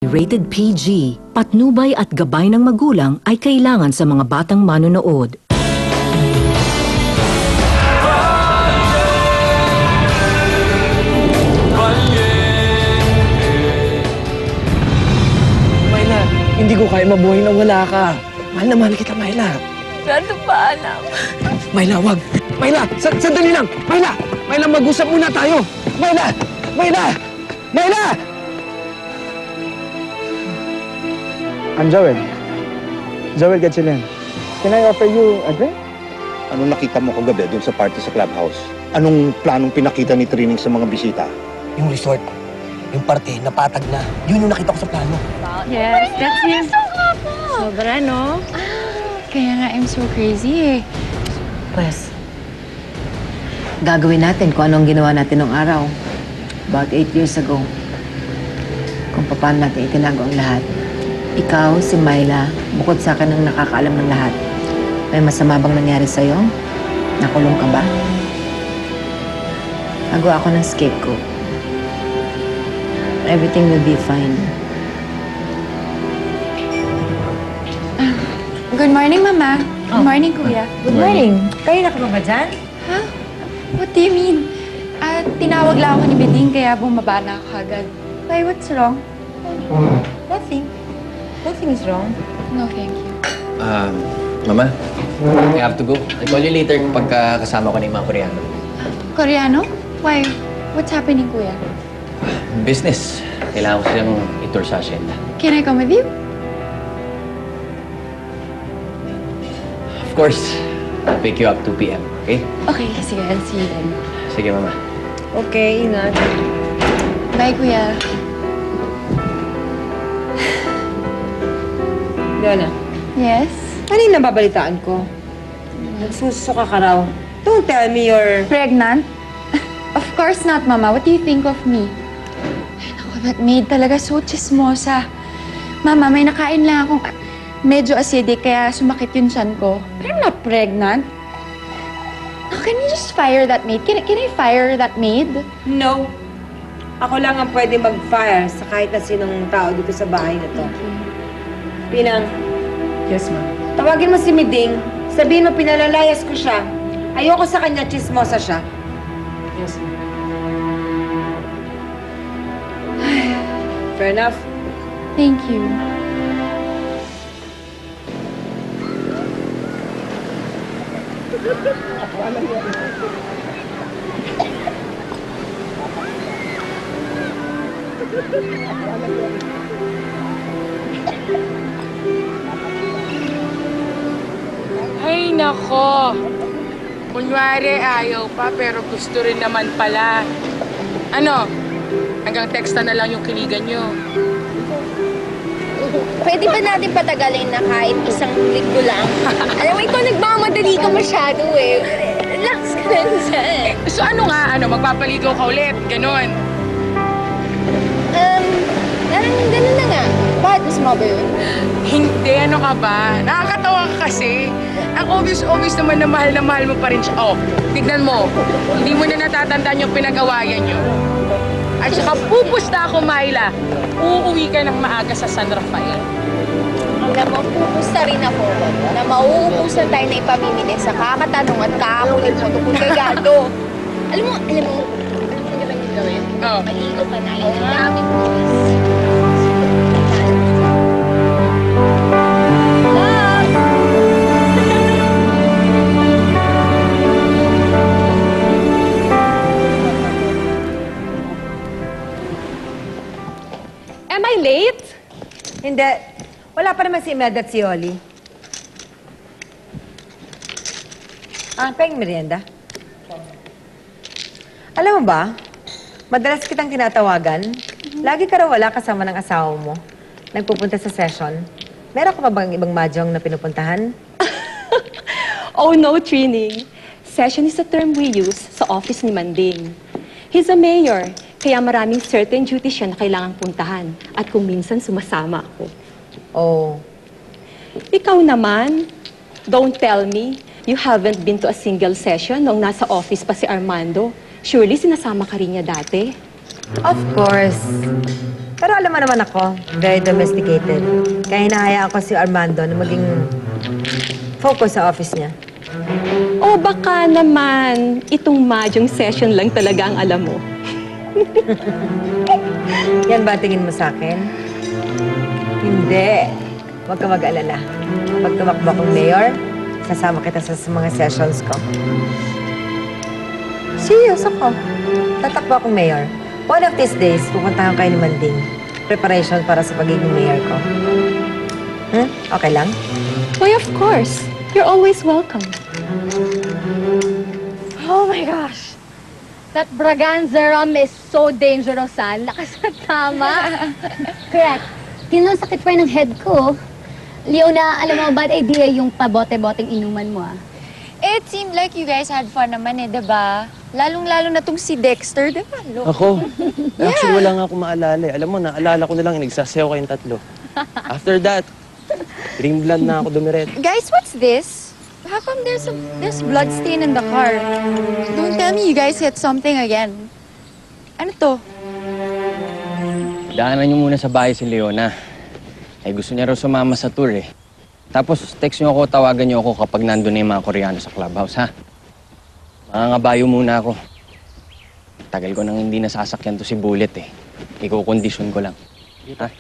Rated PG, patnubay at gabay ng magulang ay kailangan sa mga batang manonood. Myla, hindi ko kaya mabuhay na wala ka. Mahal na mahal kita, Myla. Paano pa, anak? Myla, wag. Myla, sandali lang. Myla, Myla, mag-usap muna tayo. Myla! Myla! Myla! I'm Joel. Joel Gatchalian. Can I offer you a drink? Anong nakita mo kagabi dun sa party sa clubhouse? Anong planong pinakita ni Trining sa mga bisita? Yung resort, yung party, napatag na. Yun yung nakita ko sa plano. Yes, that's him. Sobra, no? Kaya nga, I'm so crazy eh. Pwes, gagawin natin kung anong ginawa natin nung araw. About 8 years ago. Kung paano natin itinago ang lahat. Ikaw, si Myla, bukod sa akin ang nakakaalam ng lahat. May masama bang nangyari sa'yo? Nakulong ka ba? Nagawa ako ng scapegoat. Everything will be fine. Good morning, Mama. Good morning, Kuya. Good morning. Kayo na ba dyan? Huh? What do you mean? Tinawag lang ako ni Beding kaya bumaba na ako agad. Why, what's wrong? Nothing. Nothing is wrong. No, thank you. Mama, I have to go. I'll call you later pagka kasama ko na yung mga Koreano. Koreano? Why? What's happening, Kuya? Business. Kailangan ko silang itour sa asyenda. Can I come with you? Of course, I'll pick you up 2 p.m., okay? Okay, sige. I'll see you then. Sige, Mama. Okay, ingat. Bye, Kuya. Lola, Yes? ano yung nababalitaan ko? Nagsusuka ka raw. Don't tell me you're... Pregnant? Of course not, Mama. What do you think of me? Ay, naku, that maid talaga so chismosa. Mama, may nakain lang akong medyo acidic kaya sumakit yung tiyan ko. Pero I'm not pregnant. Oh, can you just fire that maid? Can I fire that maid? No. Ako lang ang pwede mag-fire sa kahit na sinong tao dito sa bahay na to. Pinang, Yes, ma'am. tawagin mo si Miding. Sabihin mo pinalalayas ko siya. Ayoko sa kanya, chismosa siya. Yes, ma'am. Fair enough. Thank you. Ay, nako. Kunwari ayaw pa, pero gusto rin naman pala. Ano? Hanggang teksta na lang yung kiligan nyo. Pwede ba natin patagalin na kahit isang linggo lang? Alam mo, ikaw nagmamadali ka masyado eh. Relax ka lang dyan. So ano nga, magpapaligaw ka ulit, ganon. Ganun na nga. Bakit mas ba yun? Hindi, ano ka ba? Nakakatawa ka kasi. Ang obvious naman na mahal mo pa rin siya. Oh, tignan mo. Hindi mo na natatandaan yung pinag-awayan nyo. At saka pupusta ako, Myla. Uuwi ka ng maaga sa San Rafael. Alam mo, pupusta rin ako na mauubusan tayo na ipamimili sa kakatanong at kakakulit mo tungkol kay Galdo. Alam mo naman yung gawin? Oh. Maligo ka na. Inamin mo. Am I late? Hindi. Wala pa naman si Imelda at si Oli. Peng merienda. Alam mo ba, madalas kitang tinatawagan. Lagi ka raw wala kasama ng asawa mo. Nagpupunta sa session. Meron ka pa bang ibang mahjong na pinupuntahan? Oh no, Trining. Session is a term we use sa office ni Manding. He's a mayor, kaya maraming certain duties siya na kailangang puntahan. At kung minsan sumasama ako. Oh. Ikaw naman, don't tell me you haven't been to a single session nung nasa office pa si Armando. Surely sinasama ka rin niya dati. Of course. Pero alam mo naman ako, very domesticated. Kaya hinahayaan ko si Armando na maging focus sa office niya. O baka naman, itong mahjong session lang talaga ang alam mo. Yan ba tingin mo sa akin? Hindi. Huwag ka mag-alala. Pag tumakbo akong mayor, sasama kita sa mga sessions ko. Serious ako. Tatakbo akong mayor. One of these days, pupuntahan kayo ni Manding. Preparation para sa pagiging mayor ko. Okay lang? Why, of course. You're always welcome. Oh my gosh! That Braganza rum is so dangerous, ah. Lakas na tama. Correct. Kinasakit pa rin ng head ko. Leona, alam mo, bad idea yung pabote-boteng inuman mo, ah. It seemed like you guys had fun naman eh, diba? Lalong-lalo na tong si Dexter, diba? Ako? Actually, wala nga akong maalala eh. Alam mo, naalala ko na lang yung nagsasayaw kayong tatlo. After that, dreamland na ako dumiret. Guys, what's this? How come there's blood stain in the car? Don't tell me you guys hit something again. Ano to? Daanan niyo muna sa bahay si Leona. Ay gusto niya raw sumama sa tour eh. Tapos text niyo ako, tawagan niyo ako kapag nandun na yung mga Koreano sa clubhouse, ha? Mangangabayo muna ako. Tagal ko nang hindi nasasakyan to si Bullet eh. Iko-condition ko lang. Ha?